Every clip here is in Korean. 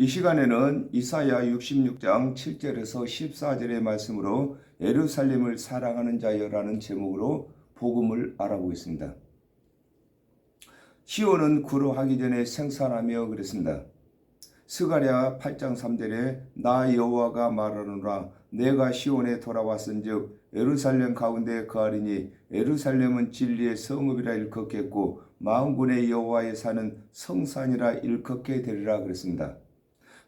이 시간에는 이사야 66장 7절에서 14절의 말씀으로 예루살렘을 사랑하는 자여라는 제목으로 복음을 알아보겠습니다. 시온은 구로하기 전에 생산하며 그랬습니다. 스가랴 8장 3절에 나 여호와가 말하노라 내가 시온에 돌아왔은즉 예루살렘 가운데 거하리니 예루살렘은 진리의 성읍이라 일컫겠고 만군의 여호와의 사는 성산이라 일컫게 되리라 그랬습니다.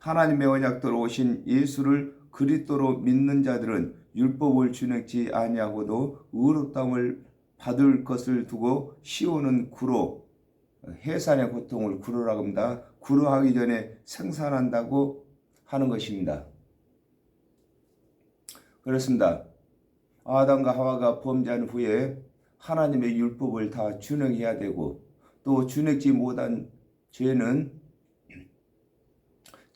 하나님의 언약대로 오신 예수를 그리스도로 믿는 자들은 율법을 준행치 아니하고도 의롭다함을 받을 것을 두고 시온은 구로, 해산의 고통을 구로라고 합니다. 구로하기 전에 생산한다고 하는 것입니다. 그렇습니다. 아담과 하와가 범죄한 후에 하나님의 율법을 다 준행해야 되고 또 준행치 못한 죄는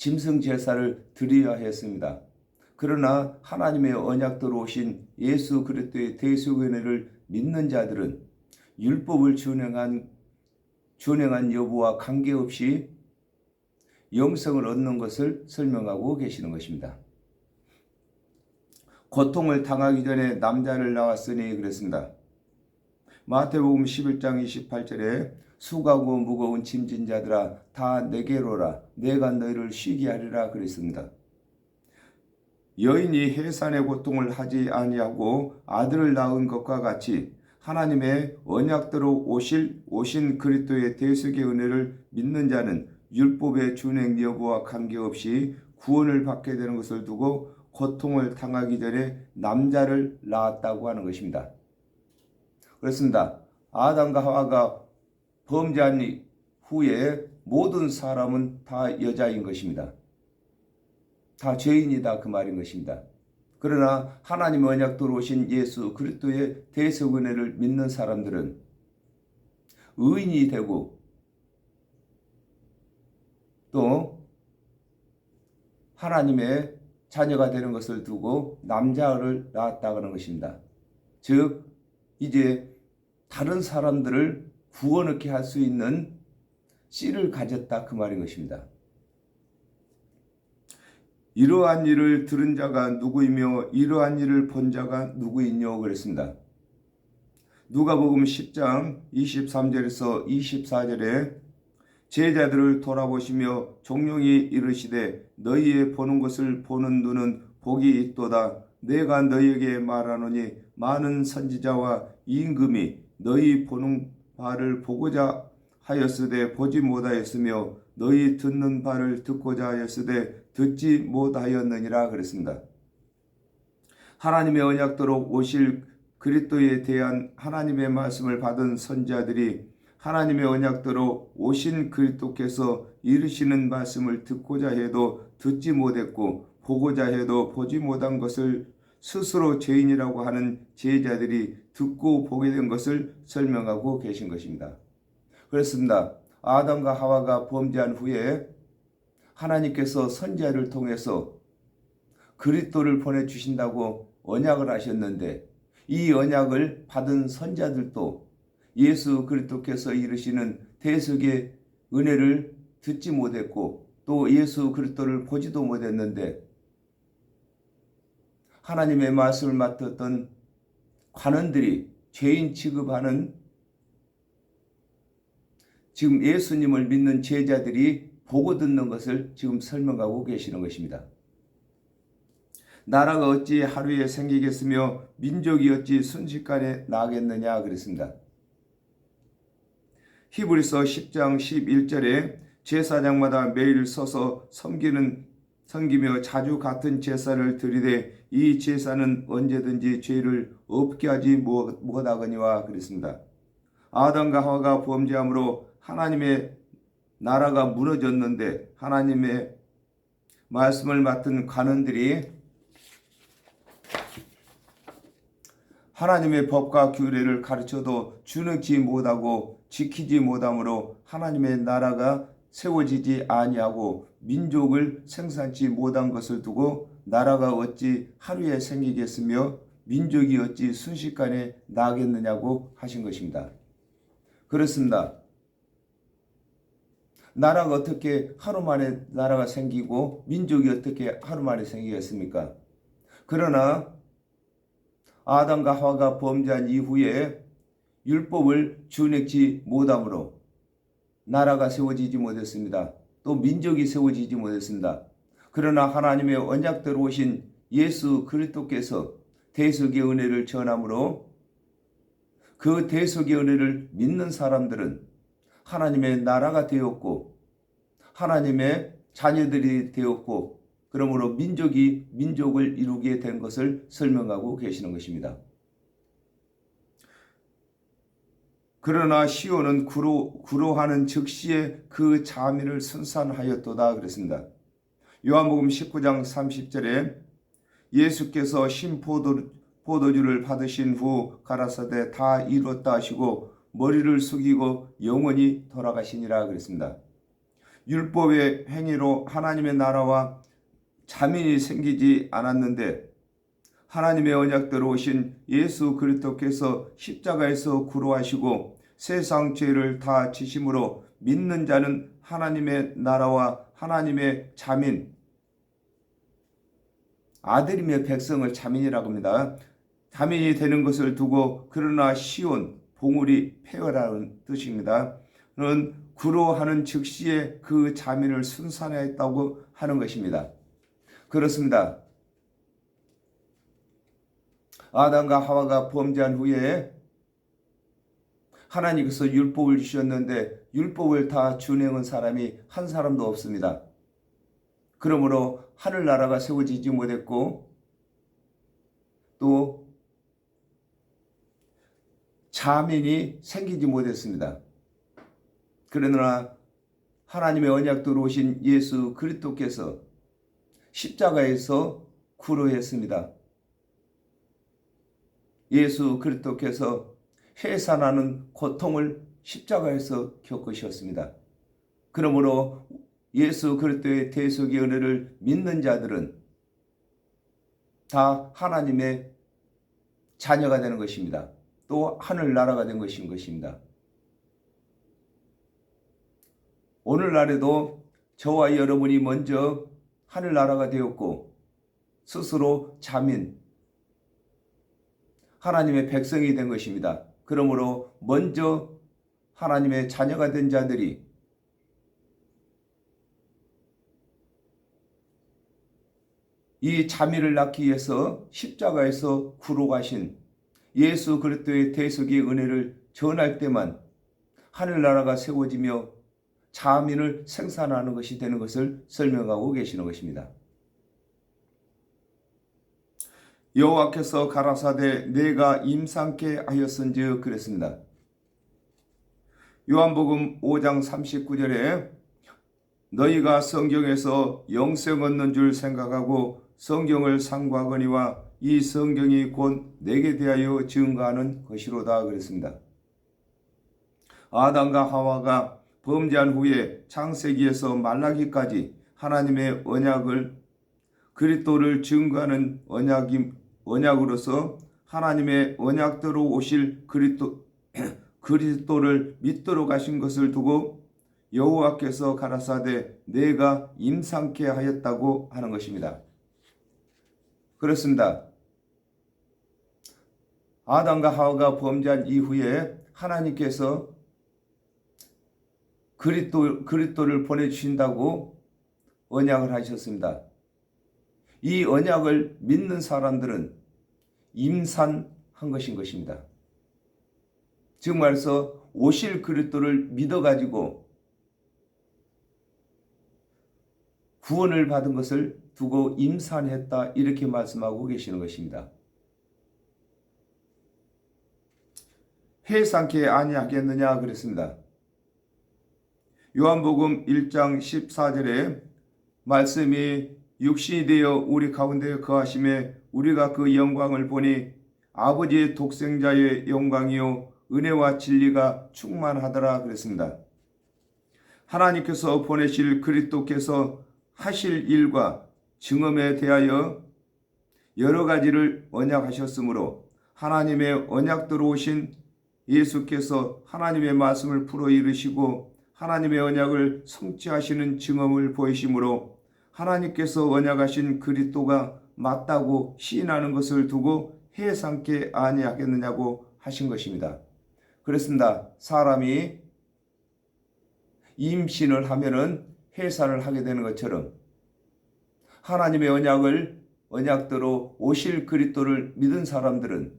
짐승 제사를 드려야 했습니다. 그러나 하나님의 언약대로 오신 예수 그리스도의 대속은혜를 믿는 자들은 율법을 준행한 여부와 관계없이 영생을 얻는 것을 설명하고 계시는 것입니다. 고통을 당하기 전에 남자를 낳았으니 그랬습니다. 마태복음 11장 28절에 수고하고 무거운 짐진 자들아 다 내게로라 내가 너희를 쉬게 하리라 그랬습니다. 여인이 해산의 고통을 하지 아니하고 아들을 낳은 것과 같이 하나님의 언약대로 오신 그리스도의 대속의 은혜를 믿는 자는 율법의 준행 여부와 관계없이 구원을 받게 되는 것을 두고 고통을 당하기 전에 남자를 낳았다고 하는 것입니다. 그렇습니다. 아담과 하와가 범죄한 후에 모든 사람은 다 여자인 것입니다. 다 죄인이다 그 말인 것입니다. 그러나 하나님의 언약대로 오신 예수 그리스도의 대속 은혜를 믿는 사람들은 의인이 되고 또 하나님의 자녀가 되는 것을 두고 남자를 낳았다고 하는 것입니다. 즉 이제 다른 사람들을 구원케 할 수 있는 씨를 가졌다 그 말인 것입니다. 이러한 일을 들은 자가 누구이며 이러한 일을 본 자가 누구이뇨 그랬습니다. 누가복음 10장 23절에서 24절에 제자들을 돌아보시며 종용이 이르시되 너희의 보는 것을 보는 눈은 복이 있도다. 내가 너희에게 말하노니 많은 선지자와 임금이 너희 보는 바를 보고자 하였으되 보지 못하였으며 너희 듣는 바를 듣고자 하였으되 듣지 못하였느니라 그랬습니다. 하나님의 언약대로 오실 그리스도에 대한 하나님의 말씀을 받은 선지자들이 하나님의 언약대로 오신 그리스도께서 이르시는 말씀을 듣고자 해도 듣지 못했고 보고자 해도 보지 못한 것을 스스로 죄인이라고 하는 제자들이 듣고 보게 된 것을 설명하고 계신 것입니다. 그렇습니다. 아담과 하와가 범죄한 후에 하나님께서 선지자를 통해서 그리스도를 보내주신다고 언약을 하셨는데 이 언약을 받은 선지자들도 예수 그리스도께서 이르시는 대속의 은혜를 듣지 못했고 또 예수 그리스도를 보지도 못했는데 하나님의 말씀을 맡았던 관원들이 죄인 취급하는 지금 예수님을 믿는 제자들이 보고 듣는 것을 지금 설명하고 계시는 것입니다. 나라가 어찌 하루에 생기겠으며 민족이 어찌 순식간에 나겠느냐 그랬습니다. 히브리서 10장 11절에 제사장마다 매일 서서 섬기며 자주 같은 제사를 드리되 이 제사는 언제든지 죄를 없게 하지 못하거니와 그랬습니다. 아담과 하와가 범죄함으로 하나님의 나라가 무너졌는데 하나님의 말씀을 맡은 관원들이 하나님의 법과 규례를 가르쳐도 준행치 못하고 지키지 못함으로 하나님의 나라가 세워지지 아니하고 민족을 생산치 못한 것을 두고 나라가 어찌 하루에 생기겠으며 민족이 어찌 순식간에 나겠느냐고 하신 것입니다. 그렇습니다. 나라가 어떻게 하루 만에 나라가 생기고 민족이 어떻게 하루 만에 생기겠습니까? 그러나 아담과 하와가 범죄한 이후에 율법을 준행치 못함으로 나라가 세워지지 못했습니다. 또 민족이 세워지지 못했습니다. 그러나 하나님의 언약대로 오신 예수 그리스도께서 대속의 은혜를 전함으로 그 대속의 은혜를 믿는 사람들은 하나님의 나라가 되었고 하나님의 자녀들이 되었고 그러므로 민족이 민족을 이루게 된 것을 설명하고 계시는 것입니다. 그러나 시온은 구로하는 즉시에 그 자민을 순산하였도다 그랬습니다. 요한복음 19장 30절에 예수께서 신포도주를 받으신 후 가라사대 다 이루었다 하시고 머리를 숙이고 영원히 돌아가시니라 그랬습니다. 율법의 행위로 하나님의 나라와 자민이 생기지 않았는데 하나님의 언약대로 오신 예수 그리스도께서 십자가에서 구로하시고 세상 죄를 다 지심으로 믿는 자는 하나님의 나라와 하나님의 자민, 아들임의 백성을 자민이라고 합니다. 자민이 되는 것을 두고 그러나 시온, 봉우리, 폐허라는 뜻입니다. 는 구로하는 즉시에 그 자민을 순산했다고 하는 것입니다. 그렇습니다. 아담과 하와가 범죄한 후에 하나님께서 율법을 주셨는데 율법을 다 준행한 사람이 한 사람도 없습니다. 그러므로 하늘나라가 세워지지 못했고 또 자민이 생기지 못했습니다. 그러나 하나님의 언약대로 오신 예수 그리스도께서 십자가에서 구로했습니다. 예수 그리스도께서 해산하는 고통을 십자가에서 겪으셨습니다. 그러므로 예수 그리스도의 대속의 은혜를 믿는 자들은 다 하나님의 자녀가 되는 것입니다. 또 하늘나라가 된 것입니다. 오늘날에도 저와 여러분이 먼저 하늘나라가 되었고 스스로 자민, 하나님의 백성이 된 것입니다. 그러므로 먼저 하나님의 자녀가 된 자들이 이 자민을 낳기 위해서 십자가에서 구로가신 예수 그리스도의 대속의 은혜를 전할 때만 하늘나라가 세워지며 자민을 생산하는 것이 되는 것을 설명하고 계시는 것입니다. 여호와께서 가라사대 내가 임상케 하였은즉 그랬습니다. 요한복음 5장 39절에 너희가 성경에서 영생 얻는 줄 생각하고 성경을 상고하거니와 이 성경이 곧 내게 대하여 증거하는 것이로다 그랬습니다. 아담과 하와가 범죄한 후에 창세기에서 말라기까지 하나님의 언약을 그리스도를 증거하는 언약으로서 하나님의 언약대로 오실 그리스도를 믿도록 하신 것을 두고 여호와께서 가라사대 내가 임상케 하였다고 하는 것입니다. 그렇습니다. 아담과 하와가 범죄한 이후에 하나님께서 그리스도를 보내주신다고 언약을 하셨습니다. 이 언약을 믿는 사람들은 임산한 것입니다. 즉 말해서 오실 그리스도를 믿어가지고 구원을 받은 것을 두고 임산했다 이렇게 말씀하고 계시는 것입니다. 해상케 아니하겠느냐 그랬습니다. 요한복음 1장 14절에 말씀이 육신이 되어 우리 가운데 거하심에 우리가 그 영광을 보니 아버지의 독생자의 영광이요 은혜와 진리가 충만하더라 그랬습니다. 하나님께서 보내실 그리스도께서 하실 일과 증언에 대하여 여러 가지를 언약하셨으므로 하나님의 언약대로 오신 예수께서 하나님의 말씀을 풀어 이르시고 하나님의 언약을 성취하시는 증언을 보이심으로 하나님께서 언약하신 그리스도가 맞다고 시인하는 것을 두고 해상케 아니하겠느냐고 하신 것입니다. 그렇습니다. 사람이 임신을 하면은 해산을 하게 되는 것처럼 하나님의 언약대로 오실 그리스도를 믿은 사람들은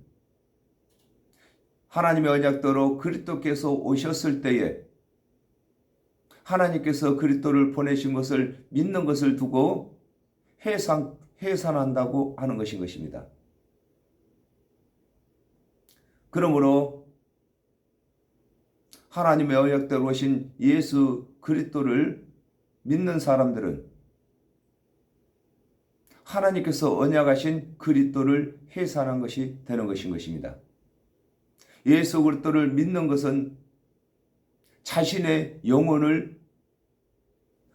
하나님의 언약대로 그리스도께서 오셨을 때에 하나님께서 그리스도를 보내신 것을 믿는 것을 두고 해산한다고 하는 것인 것입니다. 그러므로 하나님의 언약대로 오신 예수 그리스도를 믿는 사람들은 하나님께서 언약하신 그리스도를 해산한 것이 되는 것인 것입니다. 예수 그리스도를 믿는 것은 자신의 영혼을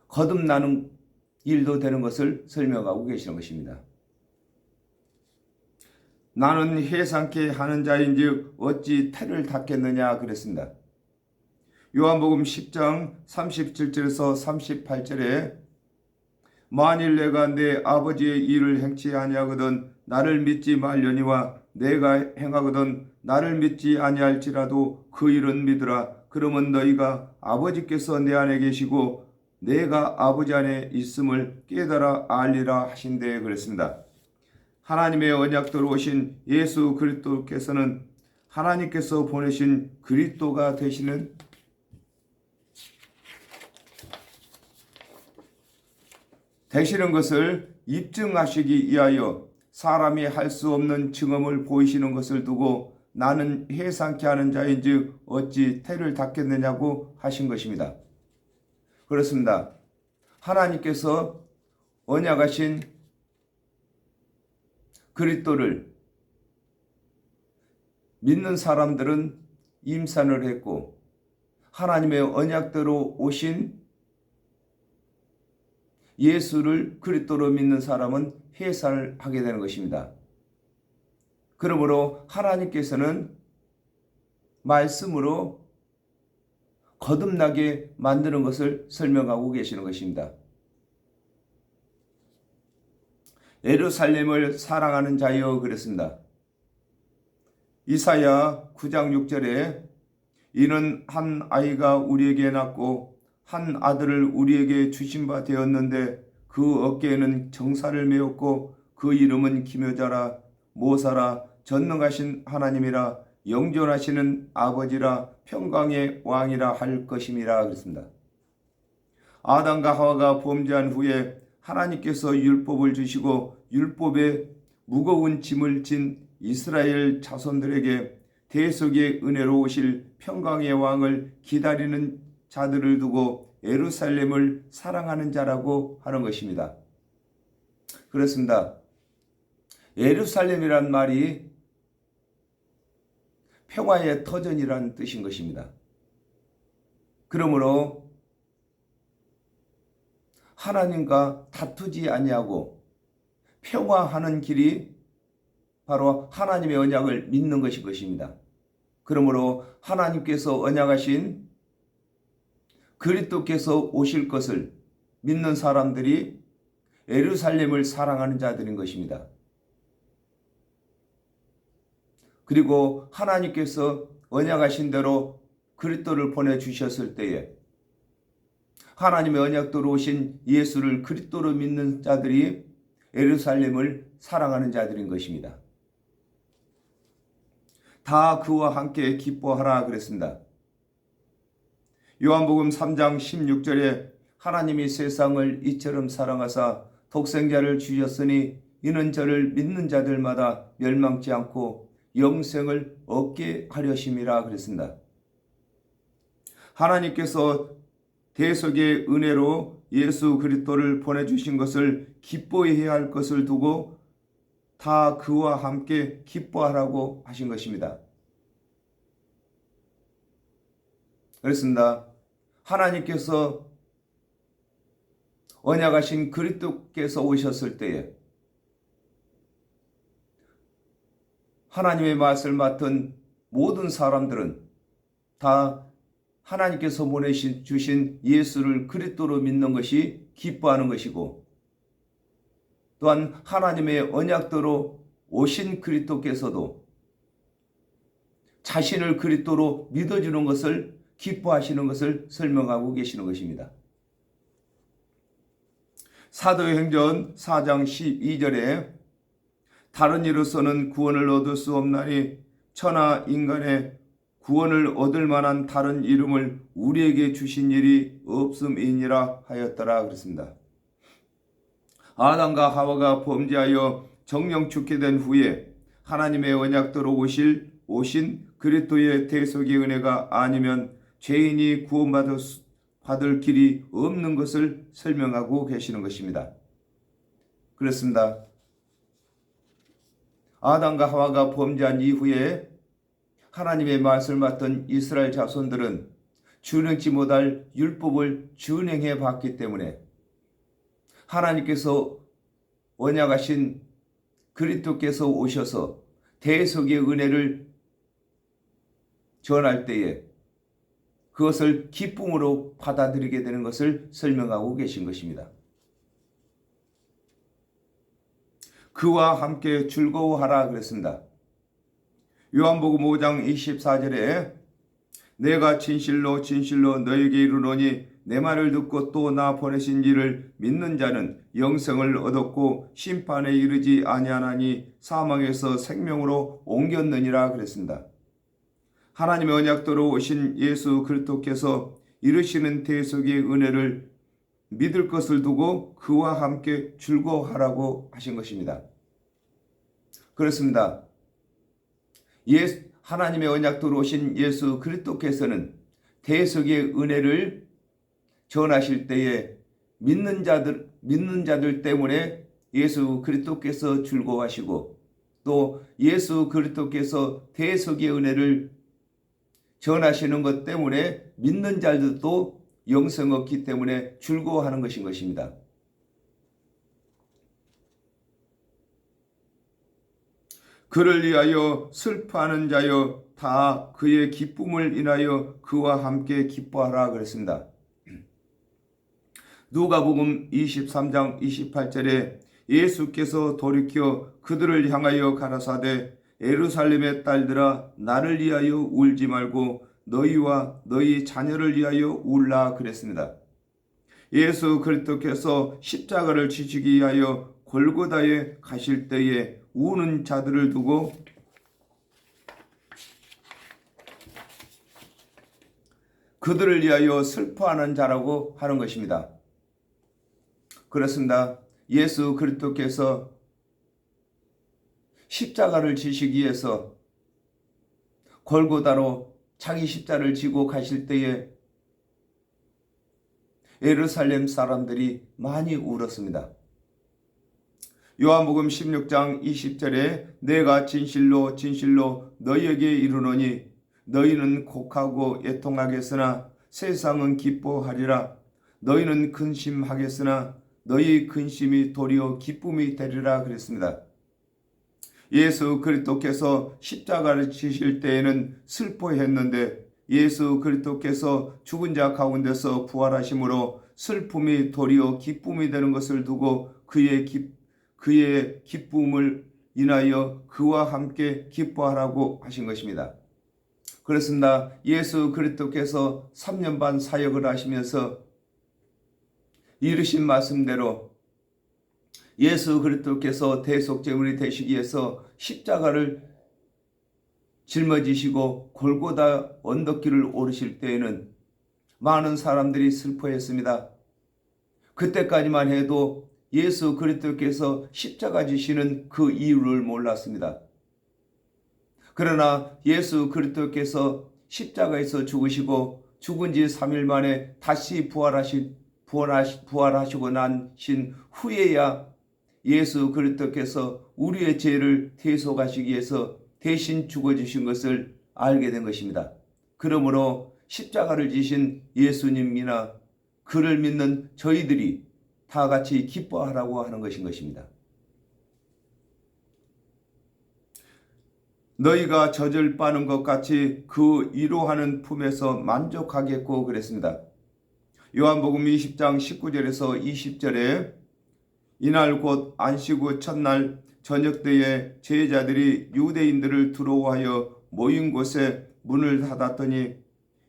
거듭나는 일도 되는 것을 설명하고 계시는 것입니다. 나는 해산케 하는 자인즉 어찌 태를 닦겠느냐 그랬습니다. 요한복음 10장 37절에서 38절에 만일 내가 내 아버지의 일을 행치 아니하거든 나를 믿지 말려니와 내가 행하거든 나를 믿지 아니할지라도 그 일은 믿으라. 그러면 너희가 아버지께서 내 안에 계시고 내가 아버지 안에 있음을 깨달아 알리라 하신대 그랬습니다. 하나님의 언약대로 오신 예수 그리스도께서는 하나님께서 보내신 그리스도가 되시는 것을 입증하시기 위하여 사람이 할 수 없는 증언을 보이시는 것을 두고 나는 해상케 하는 자인즉 어찌 태를 닦겠느냐고 하신 것입니다. 그렇습니다. 하나님께서 언약하신 그리스도를 믿는 사람들은 임산을 했고 하나님의 언약대로 오신 예수를 그리스도로 믿는 사람은 해산을 하게 되는 것입니다. 그러므로 하나님께서는 말씀으로 거듭나게 만드는 것을 설명하고 계시는 것입니다. 예루살렘을 사랑하는 자여 그랬습니다. 이사야 9장 6절에 이는 한 아이가 우리에게 낳고 한 아들을 우리에게 주신 바 되었는데 그 어깨에는 정사를 메었고 그 이름은 기묘자라 모사라 전능하신 하나님이라 영존하시는 아버지라 평강의 왕이라 할 것임이라 그랬습니다. 아담과 하와가 범죄한 후에 하나님께서 율법을 주시고 율법에 무거운 짐을 진 이스라엘 자손들에게 대속의 은혜로 오실 평강의 왕을 기다리는 자들을 두고 예루살렘을 사랑하는 자라고 하는 것입니다. 그렇습니다. 예루살렘이란 말이 평화의 터전이라는 뜻인 것입니다. 그러므로 하나님과 다투지 아니하고 평화하는 길이 바로 하나님의 언약을 믿는 것인 것입니다. 그러므로 하나님께서 언약하신 그리스도께서 오실 것을 믿는 사람들이 예루살렘을 사랑하는 자들인 것입니다. 그리고 하나님께서 언약하신 대로 그리스도를 보내주셨을 때에 하나님의 언약대로 오신 예수를 그리스도로 믿는 자들이 예루살렘을 사랑하는 자들인 것입니다. 다 그와 함께 기뻐하라 그랬습니다. 요한복음 3장 16절에 하나님이 세상을 이처럼 사랑하사 독생자를 주셨으니 이는 저를 믿는 자들마다 멸망치 않고 영생을 얻게 하려심이라 그랬습니다. 하나님께서 대속의 은혜로 예수 그리스도를 보내주신 것을 기뻐해야 할 것을 두고 다 그와 함께 기뻐하라고 하신 것입니다. 그렇습니다. 하나님께서 언약하신 그리스도께서 오셨을 때에 하나님의 맛을 맡은 모든 사람들은 다 하나님께서 주신 예수를 그리스도로 믿는 것이 기뻐하는 것이고, 또한 하나님의 언약대로 오신 그리스도께서도 자신을 그리스도로 믿어주는 것을 기뻐하시는 것을 설명하고 계시는 것입니다. 사도행전 4장 12절에 다른 이로서는 구원을 얻을 수 없나니 천하 인간의 구원을 얻을 만한 다른 이름을 우리에게 주신 일이 없음이니라 하였더라 그랬습니다. 아담과 하와가 범죄하여 정령 죽게 된 후에 하나님의 언약대로 오신 그리스도의 대속의 은혜가 아니면 죄인이 구원받을 길이 없는 것을 설명하고 계시는 것입니다. 그렇습니다. 아담과 하와가 범죄한 이후에 하나님의 말씀을 맡은 이스라엘 자손들은 준행치 못할 율법을 준행해 봤기 때문에 하나님께서 언약하신 그리스도께서 오셔서 대속의 은혜를 전할 때에 그것을 기쁨으로 받아들이게 되는 것을 설명하고 계신 것입니다. 그와 함께 즐거워하라 그랬습니다. 요한복음 5장 24절에 내가 진실로 진실로 너에게 이르노니 내 말을 듣고 또 나 보내신 이를 믿는 자는 영생을 얻었고 심판에 이르지 아니하나니 사망에서 생명으로 옮겼느니라 그랬습니다. 하나님의 언약대로 오신 예수 그리스도께서 이루시는 대속의 은혜를 믿을 것을 두고 그와 함께 즐거워하라고 하신 것입니다. 그렇습니다. 하나님의 언약대로 오신 예수 그리스도께서는 대속의 은혜를 전하실 때에 믿는 자들 때문에 예수 그리스도께서 즐거워하시고, 또 예수 그리스도께서 대속의 은혜를 전하시는 것 때문에 믿는 자들도 영생 얻기 때문에 즐거워하는 것인 것입니다. 그를 위하여 슬퍼하는 자여 다 그의 기쁨을 인하여 그와 함께 기뻐하라 그랬습니다. 누가복음 23장 28절에 예수께서 돌이켜 그들을 향하여 가라사대 예루살렘의 딸들아 나를 위하여 울지 말고 너희와 너희 자녀를 위하여 울라 그랬습니다. 예수 그리스도께서 십자가를 지시기 위하여 골고다에 가실 때에 우는 자들을 두고 그들을 위하여 슬퍼하는 자라고 하는 것입니다. 그렇습니다. 예수 그리스도께서 십자가를 지시기 위해서 골고다로 자기 십자를 지고 가실 때에 예루살렘 사람들이 많이 울었습니다. 요한복음 16장 20절에 내가 진실로 진실로 너희에게 이르노니 너희는 곡하고 애통하겠으나 세상은 기뻐하리라. 너희는 근심하겠으나 너희 근심이 도리어 기쁨이 되리라 그랬습니다. 예수 그리스도께서 십자가를 지실 때에는 슬퍼했는데 예수 그리스도께서 죽은 자 가운데서 부활하심으로 슬픔이 도리어 기쁨이 되는 것을 두고 그의 기쁨을 인하여 그와 함께 기뻐하라고 하신 것입니다. 그렇습니다. 예수 그리스도께서 3년 반 사역을 하시면서 이르신 말씀대로 예수 그리스도께서 대속제물이 되시기 위해서 십자가를 짊어지시고 골고다 언덕길을 오르실 때에는 많은 사람들이 슬퍼했습니다. 그때까지만 해도 예수 그리스도께서 십자가 지시는 그 이유를 몰랐습니다. 그러나 예수 그리스도께서 십자가에서 죽으시고 죽은 지 3일 만에 다시 부활하시고 나신 후에야 예수 그리스도께서 우리의 죄를 대속하시기 위해서 대신 죽어주신 것을 알게 된 것입니다. 그러므로 십자가를 지신 예수님이나 그를 믿는 저희들이 다 같이 기뻐하라고 하는 것입니다. 너희가 젖을 빠는 것 같이 그 위로하는 품에서 만족하겠고 그랬습니다. 요한복음 20장 19절에서 20절에 이날 곧 안식 후 첫날 저녁 때에 제자들이 유대인들을 두려워하여 모인 곳에 문을 닫았더니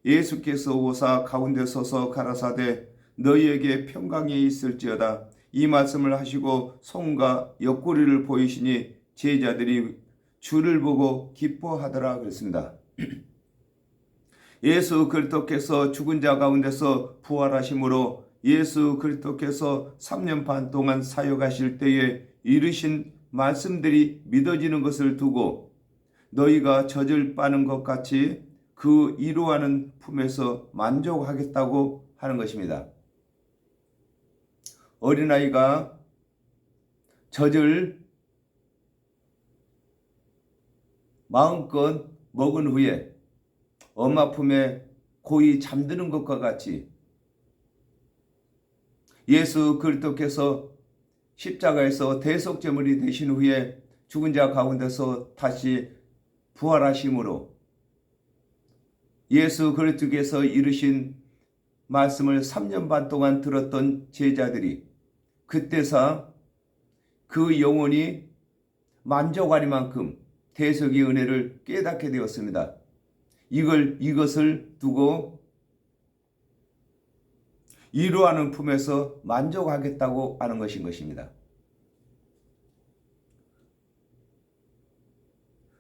예수께서 오사 가운데 서서 가라사대 너희에게 평강이 있을지어다. 이 말씀을 하시고 손과 옆구리를 보이시니 제자들이 주를 보고 기뻐하더라 그랬습니다. 예수 그리스도께서 죽은 자 가운데서 부활하심으로 예수 그리스도께서 3년 반 동안 사역하실 때에 이르신 말씀들이 믿어지는 것을 두고 너희가 젖을 빠는 것 같이 그 이루하는 품에서 만족하겠다고 하는 것입니다. 어린아이가 젖을 마음껏 먹은 후에 엄마 품에 고이 잠드는 것과 같이 예수 그리스도께서 십자가에서 대속제물이 되신 후에 죽은 자 가운데서 다시 부활하심으로 예수 그리스도께서 이르신 말씀을 3년 반 동안 들었던 제자들이 그때서 그 영혼이 만족할 만큼 대속의 은혜를 깨닫게 되었습니다. 이것을 두고 이루하는 품에서 만족하겠다고 하는 것인 것입니다.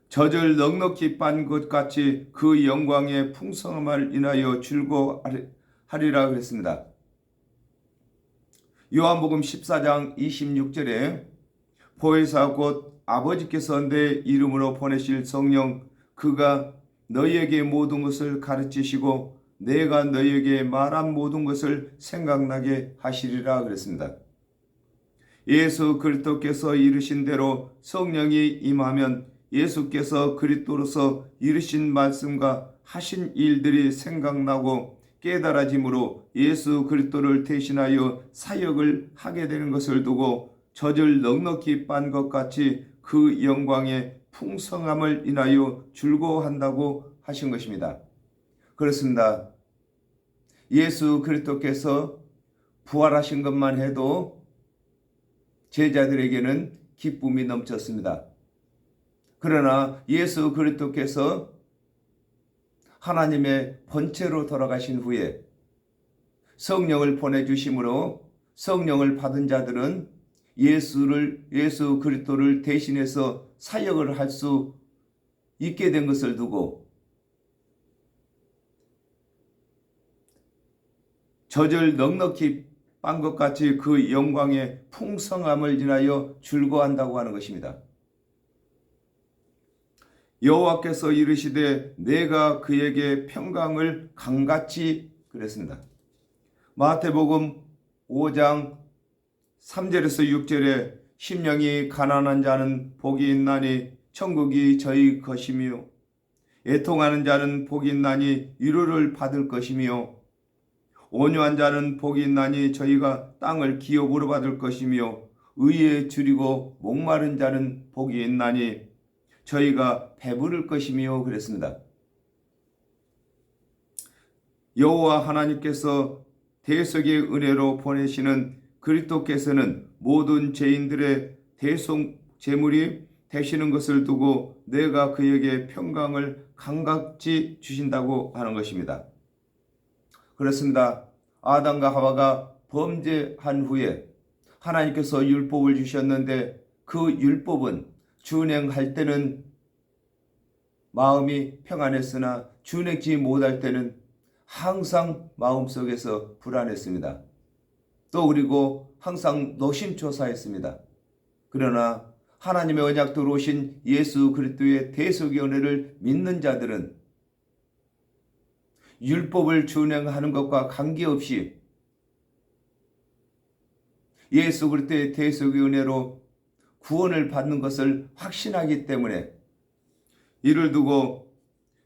젖을 넉넉히 빤 것 같이 그 영광의 풍성함을 인하여 즐거워하리라 그랬습니다. 요한복음 14장 26절에 보혜사 곧 아버지께서 내 이름으로 보내실 성령 그가 너희에게 모든 것을 가르치시고 내가 너희에게 말한 모든 것을 생각나게 하시리라 그랬습니다. 예수 그리스도께서 이르신 대로 성령이 임하면 예수께서 그리스도로서 이르신 말씀과 하신 일들이 생각나고 깨달아짐으로 예수 그리스도를 대신하여 사역을 하게 되는 것을 두고 젖을 넉넉히 빤 것 같이 그 영광의 풍성함을 인하여 즐거워한다고 하신 것입니다. 그렇습니다. 예수 그리스도께서 부활하신 것만 해도 제자들에게는 기쁨이 넘쳤습니다. 그러나 예수 그리스도께서 하나님의 본체로 돌아가신 후에 성령을 보내주심으로 성령을 받은 자들은 예수 그리스도를 대신해서 사역을 할 수 있게 된 것을 두고 젖을 넉넉히 빤 것 같이 그 영광의 풍성함을 인하여 즐거워한다고 하는 것입니다. 여호와께서 이르시되 내가 그에게 평강을 강같이 그랬습니다. 마태복음 5장 3절에서 6절에 심령이 가난한 자는 복이 있나니 천국이 저희 것이며 애통하는 자는 복이 있나니 위로를 받을 것이며 온유한 자는 복이 있나니 저희가 땅을 기업으로 받을 것이며 의에 줄이고 목마른 자는 복이 있나니 저희가 배부를 것이며 그랬습니다. 여호와 하나님께서 대속의 은혜로 보내시는 그리스도께서는 모든 죄인들의 대속 제물이 되시는 것을 두고 내가 그에게 평강을 강같이 주신다고 하는 것입니다. 그렇습니다. 아담과 하와가 범죄한 후에 하나님께서 율법을 주셨는데 그 율법은 준행할 때는 마음이 평안했으나 준행치 못할 때는 항상 마음속에서 불안했습니다. 또 그리고 항상 노심초사했습니다. 그러나 하나님의 언약대로 오신 예수 그리스도의 대속의 은혜를 믿는 자들은 율법을 준행하는 것과 관계없이 예수 그리스도의 대속의 은혜로 구원을 받는 것을 확신하기 때문에 이를 두고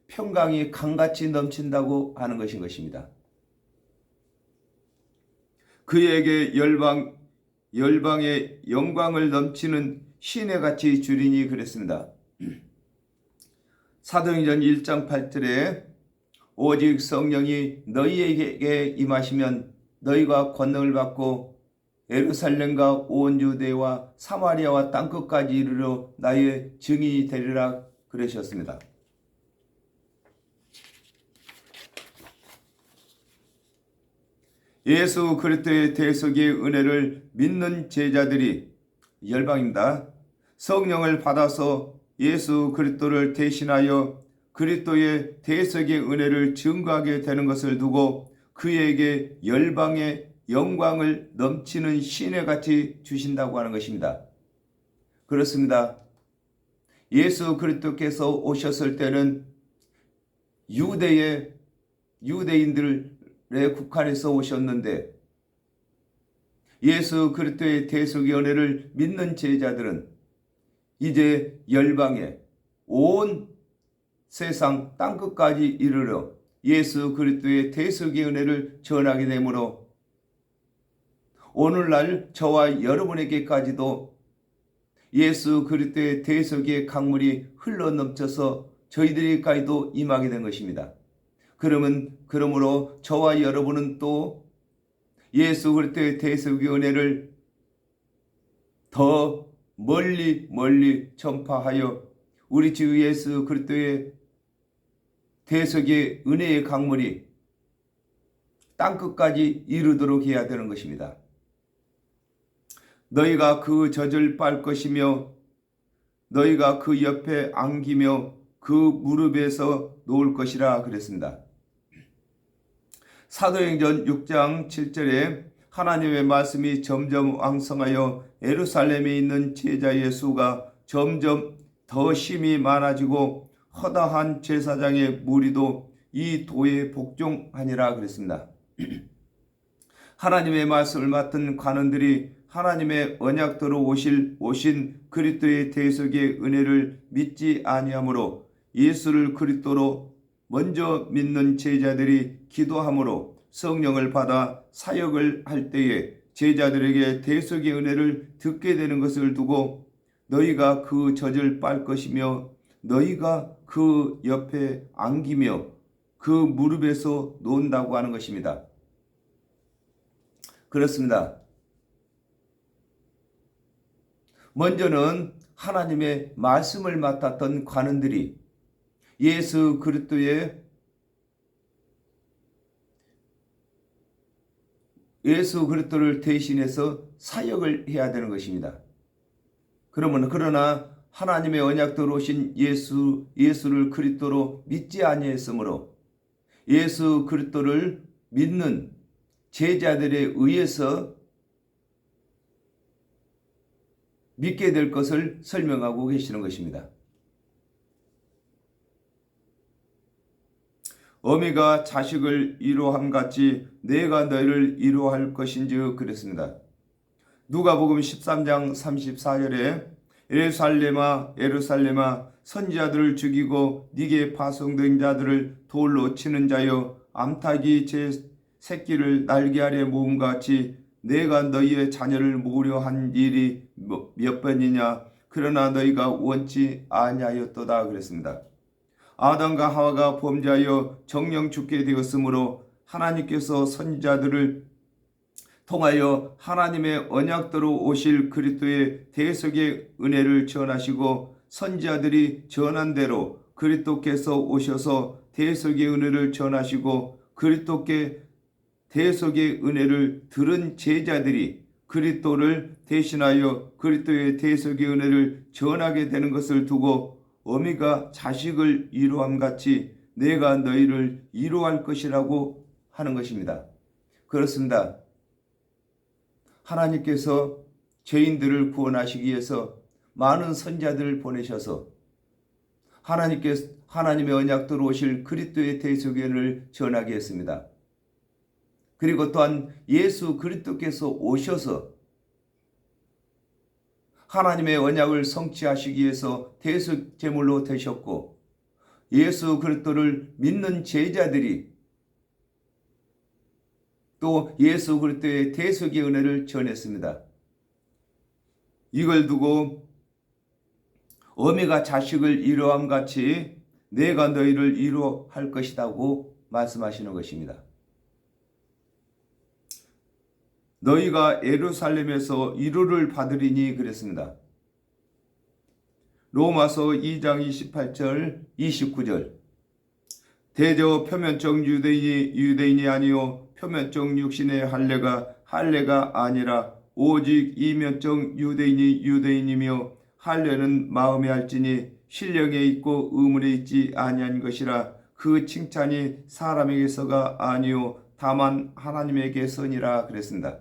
평강이 강같이 넘친다고 하는 것인 것입니다. 그에게 열방의 영광을 넘치는 시내같이 주리니 그랬습니다. 사도행전 1장 8절에 오직 성령이 너희에게 임하시면 너희가 권능을 받고 예루살렘과 온 유대와 사마리아와 땅끝까지 이르러 나의 증인이 되리라 그러셨습니다. 예수 그리스도의 대속의 은혜를 믿는 제자들이 열방입니다. 성령을 받아서 예수 그리스도를 대신하여 그리스도의 대속의 은혜를 증거하게 되는 것을 두고 그에게 열방의 영광을 넘치는 시내같이 주신다고 하는 것입니다. 그렇습니다. 예수 그리스도께서 오셨을 때는 유대인들의 국한에서 오셨는데 예수 그리스도의 대속의 은혜를 믿는 제자들은 이제 열방에 온 세상 땅끝까지 이르러 예수 그리스도의 대속의 은혜를 전하게 되므로 오늘날 저와 여러분에게까지도 예수 그리스도의 대속의 강물이 흘러넘쳐서 저희들에게까지도 임하게 된 것입니다. 그러므로 저와 여러분은 또 예수 그리스도의 대속의 은혜를 더 멀리 전파하여 우리 주 예수 그리스도의 대속의 은혜의 강물이 땅끝까지 이르도록 해야 되는 것입니다. 너희가 그 젖을 빨 것이며 너희가 그 옆에 안기며 그 무릎에서 놓을 것이라 그랬습니다. 사도행전 6장 7절에 하나님의 말씀이 점점 왕성하여 예루살렘에 있는 제자의 수가 점점 더 심히 많아지고 허다한 제사장의 무리도 이 도에 복종하니라 그랬습니다. 하나님의 말씀을 맡은 관원들이 하나님의 언약대로 오신 그리스도의 대속의 은혜를 믿지 아니하므로 예수를 그리스도로 먼저 믿는 제자들이 기도함으로 성령을 받아 사역을 할 때에 제자들에게 대속의 은혜를 듣게 되는 것을 두고 너희가 그 젖을 빨 것이며 너희가 그 옆에 안기며 그 무릎에서 놓는다고 하는 것입니다. 그렇습니다. 먼저는 하나님의 말씀을 맡았던 관원들이 예수 그리스도를 대신해서 사역을 해야 되는 것입니다. 그러나 하나님의 언약대로 오신 예수를 그리스도로 믿지 아니했으므로 예수 그리스도를 믿는 제자들에 의해서 믿게 될 것을 설명하고 계시는 것입니다. 어미가 자식을 이루함 같이 내가 너희를 이루할 것인즉 그랬습니다. 누가복음 13장 34절에 예루살렘아 선지자들을 죽이고 네게 파송된 자들을 돌로 치는 자여 암탉이 제 새끼를 날개 아래 모음 같이 내가 너희의 자녀를 모으려 한 일이 몇 번이냐 그러나 너희가 원치 아니하였도다 그랬습니다. 아담과 하와가 범죄하여 정령 죽게 되었으므로 하나님께서 선지자들을 통하여 하나님의 언약대로 오실 그리스도의 대속의 은혜를 전하시고 선지자들이 전한 대로 그리스도께서 오셔서 대속의 은혜를 전하시고 그리스도께 대속의 은혜를 들은 제자들이 그리스도를 대신하여 그리스도의 대속의 은혜를 전하게 되는 것을 두고 어미가 자식을 이루함 같이 내가 너희를 이루할 것이라고 하는 것입니다. 그렇습니다. 하나님께서 죄인들을 구원하시기 위해서 많은 선지자들을 보내셔서 하나님의 언약대로 오실 그리스도의 대속의 은혜를 전하게 했습니다. 그리고 또한 예수 그리스도께서 오셔서 하나님의 언약을 성취하시기 위해서 대속 제물로 되셨고 예수 그리스도를 믿는 제자들이 또 예수 그리스도의 대속의 은혜를 전했습니다. 이걸 두고 어미가 자식을 이루함 같이 내가 너희를 위로할 것이라고 말씀하시는 것입니다. 너희가 예루살렘에서 위로를 받으리니 그랬습니다. 로마서 2장 28절 29절 대저 표면적 유대인이 아니요 표면적 육신의 할례가 아니라 오직 이면적 유대인이 유대인이며 할례는 마음에 할지니 신령에 있고 의문에 있지 아니한 것이라 그 칭찬이 사람에게서가 아니요 다만 하나님에게서니라 그랬습니다.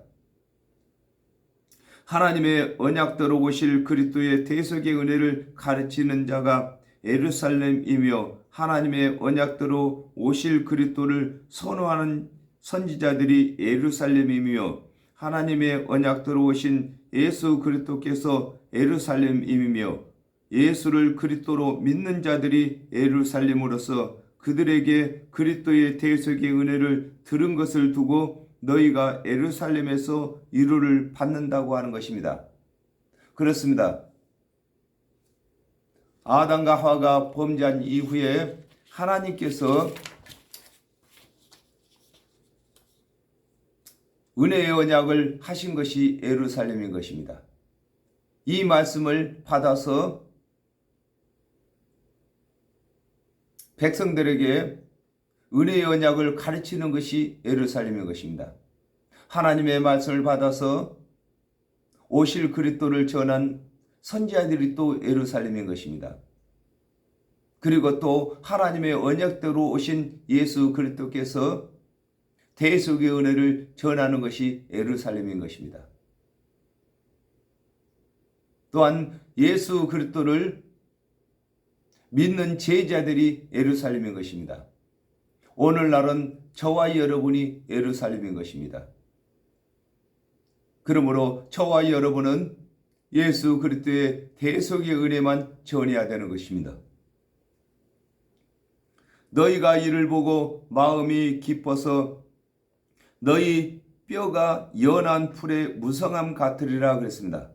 하나님의 언약대로 오실 그리스도의 대속의 은혜를 가르치는 자가 예루살렘이며 하나님의 언약대로 오실 그리스도를 선호하는 선지자들이 예루살렘이며 하나님의 언약대로 오신 예수 그리스도께서 예루살렘이며 예수를 그리스도로 믿는 자들이 예루살렘으로서 그들에게 그리스도의 대속의 은혜를 들은 것을 두고 너희가 예루살렘에서 위로를 받는다고 하는 것입니다. 그렇습니다. 아담과 하와가 범죄한 이후에 하나님께서 은혜의 언약을 하신 것이 예루살렘인 것입니다. 이 말씀을 받아서 백성들에게 은혜의 언약을 가르치는 것이 예루살렘인 것입니다. 하나님의 말씀을 받아서 오실 그리스도를 전한 선지자들이 또 예루살렘인 것입니다. 그리고 또 하나님의 언약대로 오신 예수 그리스도께서 대속의 은혜를 전하는 것이 예루살렘인 것입니다. 또한 예수 그리스도를 믿는 제자들이 예루살렘인 것입니다. 오늘날은 저와 여러분이 예루살렘인 것입니다. 그러므로 저와 여러분은 예수 그리스도의 대속의 은혜만 전해야 되는 것입니다. 너희가 이를 보고 마음이 기뻐서 너희 뼈가 연한 풀의 무성함 같으리라 그랬습니다.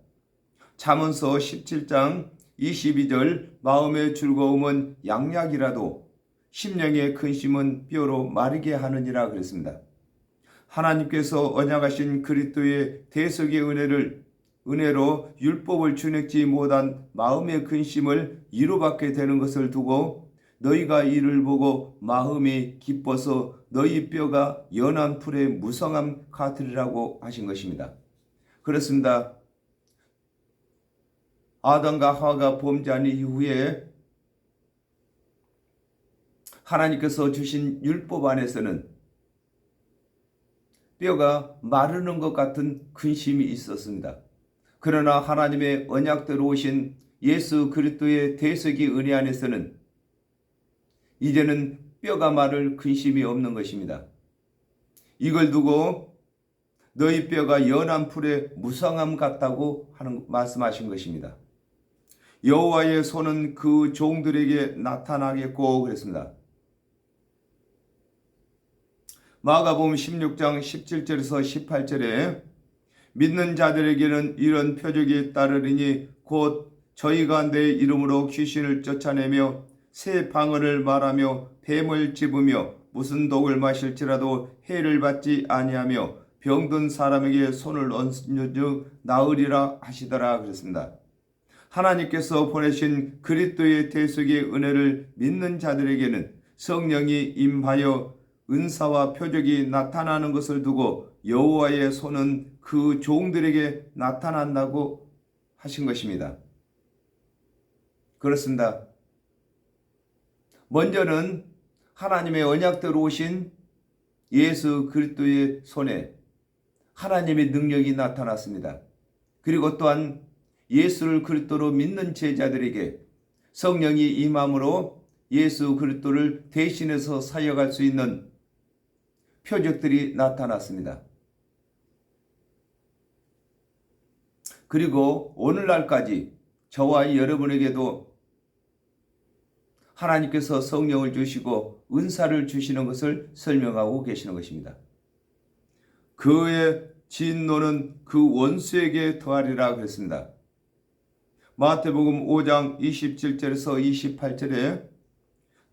잠언서 17장 22절 마음의 즐거움은 양약이라도 심령의 근심은 뼈로 마르게 하느니라 그랬습니다. 하나님께서 언약하신 그리스도의 대속의 은혜로 율법을 준행치 못한 마음의 근심을 이루받게 되는 것을 두고 너희가 이를 보고 마음이 기뻐서 너희 뼈가 연한 풀의 무성함 같으리라고 하신 것입니다. 그렇습니다. 아담과 하와가 범죄한 이후에 하나님께서 주신 율법 안에서는 뼈가 마르는 것 같은 근심이 있었습니다. 그러나 하나님의 언약대로 오신 예수 그리스도의 대속의 은혜 안에서는 이제는 뼈가 마를 근심이 없는 것입니다. 이걸 두고 너희 뼈가 연한 풀의 무성함 같다고 말씀하신 것입니다. 여호와의 손은 그 종들에게 나타나겠고 그랬습니다. 마가복음 16장 17절에서 18절에 믿는 자들에게는 이런 표적이 따르리니 곧 저희가 내 이름으로 귀신을 쫓아내며 새 방언을 말하며 뱀을 집으며 무슨 독을 마실지라도 해를 받지 아니하며 병든 사람에게 손을 얹어 나으리라 하시더라 그랬습니다. 하나님께서 보내신 그리스도의 대속의 은혜를 믿는 자들에게는 성령이 임하여 은사와 표적이 나타나는 것을 두고 여호와의 손은 그 종들에게 나타난다고 하신 것입니다. 그렇습니다. 먼저는 하나님의 언약대로 오신 예수 그리스도의 손에 하나님의 능력이 나타났습니다. 그리고 또한 예수를 그리스도로 믿는 제자들에게 성령이 임함으로 예수 그리스도를 대신해서 사역할 수 있는 표적들이 나타났습니다. 그리고 오늘날까지 저와 여러분에게도 하나님께서 성령을 주시고 은사를 주시는 것을 설명하고 계시는 것입니다. 그의 진노는 그 원수에게 더하리라 그랬습니다. 마태복음 5장 27절에서 28절에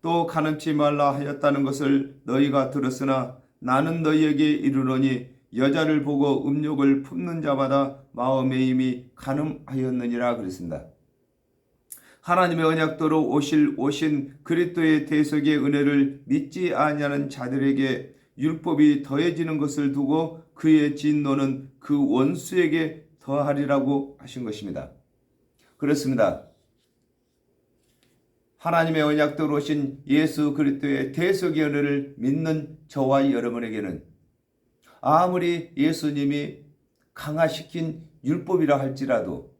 또 간음치 말라 하였다는 것을 너희가 들었으나 나는 너희에게 이르노니 여자를 보고 음욕을 품는 자마다 마음에 이미 간음하였느니라 그랬습니다. 하나님의 언약대로 오신 그리스도의 대속의 은혜를 믿지 아니하는 자들에게 율법이 더해지는 것을 두고 그의 진노는 그 원수에게 더하리라고 하신 것입니다. 그렇습니다. 하나님의 언약대로 오신 예수 그리스도의 대속의 은혜를 믿는 저와 여러분에게는 아무리 예수님이 강화시킨 율법이라 할지라도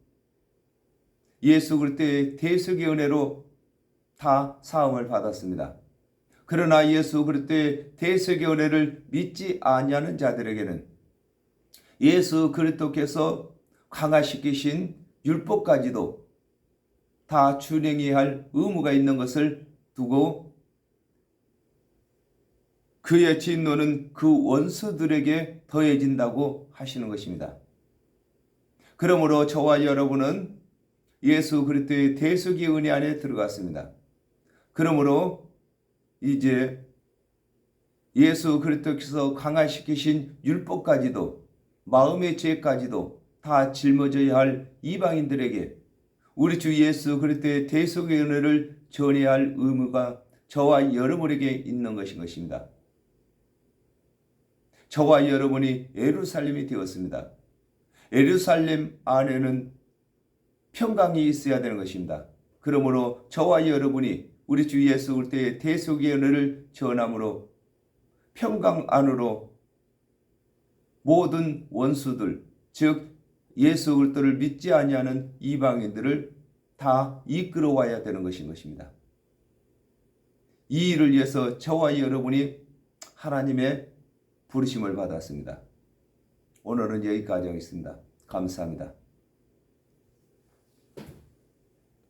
예수 그리스도의 대속의 은혜로 다 사함을 받았습니다. 그러나 예수 그리스도의 대속의 은혜를 믿지 아니하는 자들에게는 예수 그리스도께서 강화시키신 율법까지도 다 준행해야 할 의무가 있는 것을 두고 그의 진노는 그 원수들에게 더해진다고 하시는 것입니다. 그러므로 저와 여러분은 예수 그리스도의 대속의 은혜 안에 들어갔습니다. 그러므로 이제 예수 그리스도께서 강화시키신 율법까지도 마음의 죄까지도 다 짊어져야 할 이방인들에게 우리 주 예수 그리스도의 대속의 은혜를 전해야 할 의무가 저와 여러분에게 있는 것입니다. 저와 여러분이 예루살렘이 되었습니다. 예루살렘 안에는 평강이 있어야 되는 것입니다. 그러므로 저와 여러분이 우리 주 예수 그리스도의 대속의 은혜를 전함으로 평강 안으로 모든 원수들, 즉 예수 그리스도를 믿지 아니하는 이방인들을 다 이끌어와야 되는 것입니다. 이 일을 위해서 저와 여러분이 하나님의 부르심을 받았습니다. 오늘은 여기까지 하겠습니다. 감사합니다.